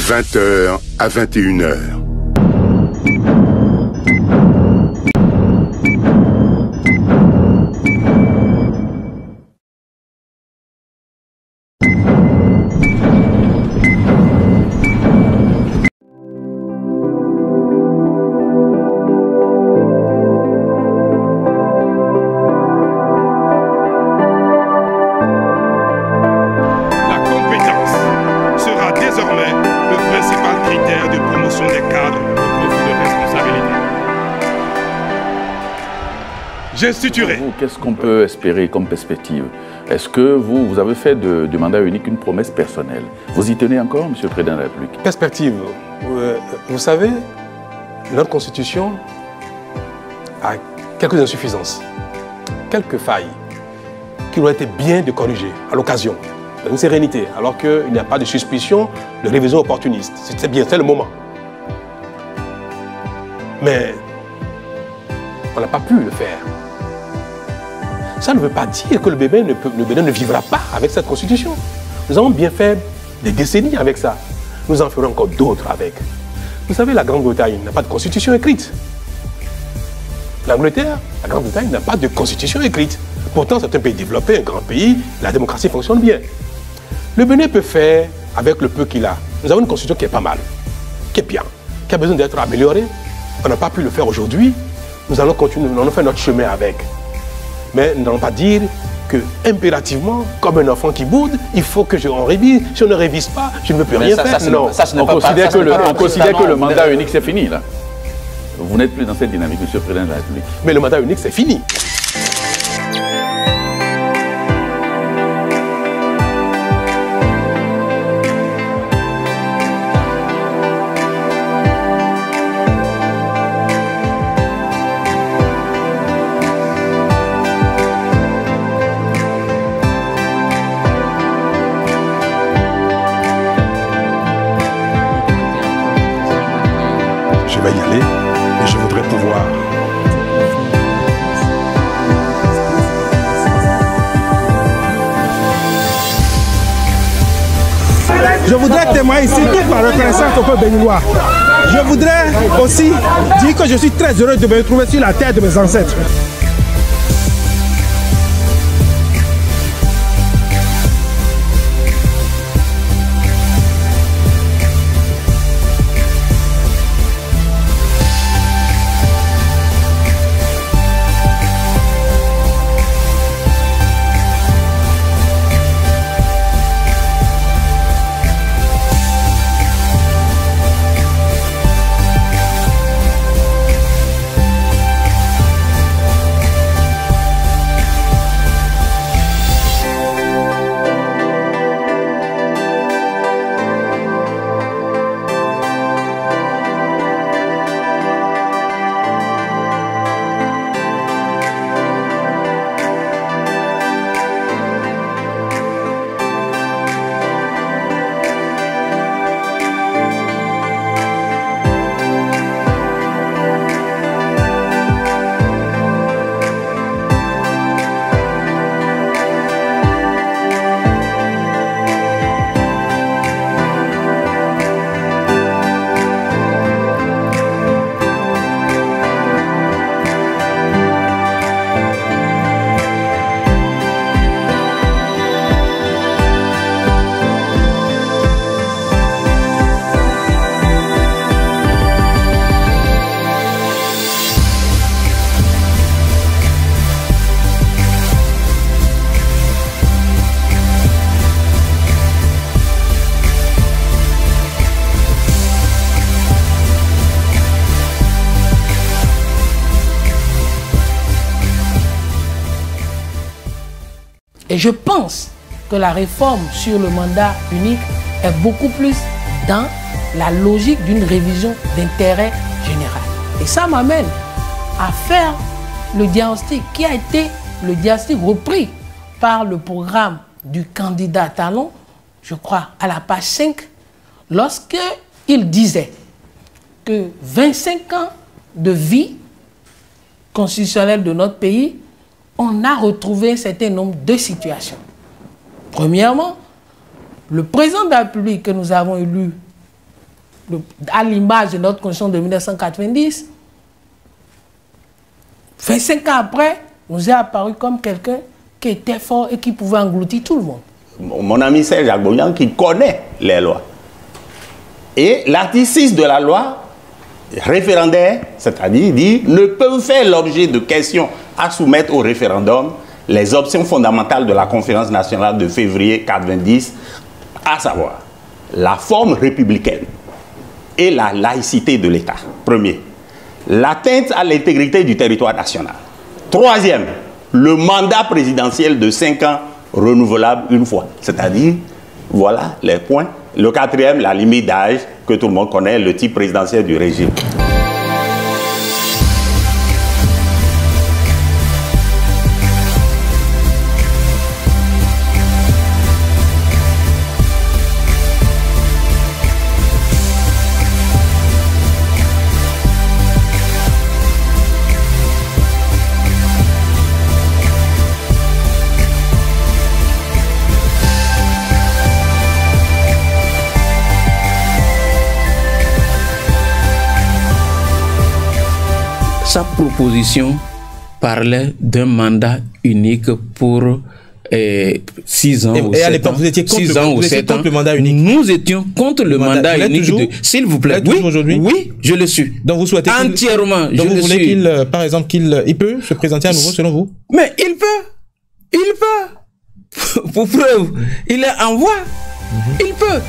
20h à 21h. Qu'est-ce qu'on peut espérer comme perspective? Est-ce que vous avez fait du mandat unique une promesse personnelle? Vous y tenez encore, Monsieur le Président de la République? Perspective. Vous savez, notre Constitution a quelques insuffisances, quelques failles qui ont été bien de corriger à l'occasion, dans une sérénité, alors qu'il n'y a pas de suspicion de révision opportuniste. C'est bien, c'est le moment. Mais on n'a pas pu le faire. Ça ne veut pas dire que le Bénin ne vivra pas avec cette constitution. Nous avons bien fait des décennies avec ça. Nous en ferons encore d'autres avec. Vous savez, la Grande-Bretagne n'a pas de constitution écrite. L'Angleterre, la Grande-Bretagne n'a pas de constitution écrite. Pourtant, c'est un pays développé, un grand pays, la démocratie fonctionne bien. Le Bénin peut faire avec le peu qu'il a. Nous avons une constitution qui est pas mal, qui est bien, qui a besoin d'être améliorée. On n'a pas pu le faire aujourd'hui. Nous allons continuer, nous allons faire notre chemin avec. Mais nous n'allons pas dire que impérativement, comme un enfant qui boude, il faut que on révise. Si on ne révise pas, je ne veux plus rien faire. Non, on considère que le mandat unique c'est fini là. Vous n'êtes plus dans cette dynamique, Monsieur le Président de la République. Mais le mandat unique c'est fini. Je voudrais témoigner ici toute ma reconnaissance au peuple béninois. Je voudrais aussi dire que je suis très heureux de me retrouver sur la terre de mes ancêtres. Et je pense que la réforme sur le mandat unique est beaucoup plus dans la logique d'une révision d'intérêt général. Et ça m'amène à faire le diagnostic qui a été le diagnostic repris par le programme du candidat Talon, je crois, à la page 5, lorsqu'il disait que 25 ans de vie constitutionnelle de notre pays, on a retrouvé un certain nombre de situations. Premièrement, le président de la République que nous avons élu à l'image de notre constitution de 1990, 25 ans après, nous est apparu comme quelqu'un qui était fort et qui pouvait engloutir tout le monde. Mon ami Serge Agbonyan qui connaît les lois. Et l'article 6 de la loi référendaire, c'est-à-dire dit, ne peuvent faire l'objet de questions à soumettre au référendum les options fondamentales de la conférence nationale de février 90, à savoir la forme républicaine et la laïcité de l'État. Premier, l'atteinte à l'intégrité du territoire national. Troisième, le mandat présidentiel de 5 ans renouvelable une fois. C'est-à-dire, voilà les points. Le quatrième, la limite d'âge que tout le monde connaît, le type présidentiel du régime. Sa proposition parlait d'un mandat unique pour 6 ans ou 7 ans. Et à l'époque, vous étiez contre le mandat unique. Nous étions contre le mandat unique. S'il vous plaît. Oui, je le suis. Donc vous souhaitez entièrement. Donc vous voulez qu'il, par exemple, qu'il peut se présenter à nouveau selon vous? Mais il peut. Pour preuve, il est en voie. Il peut.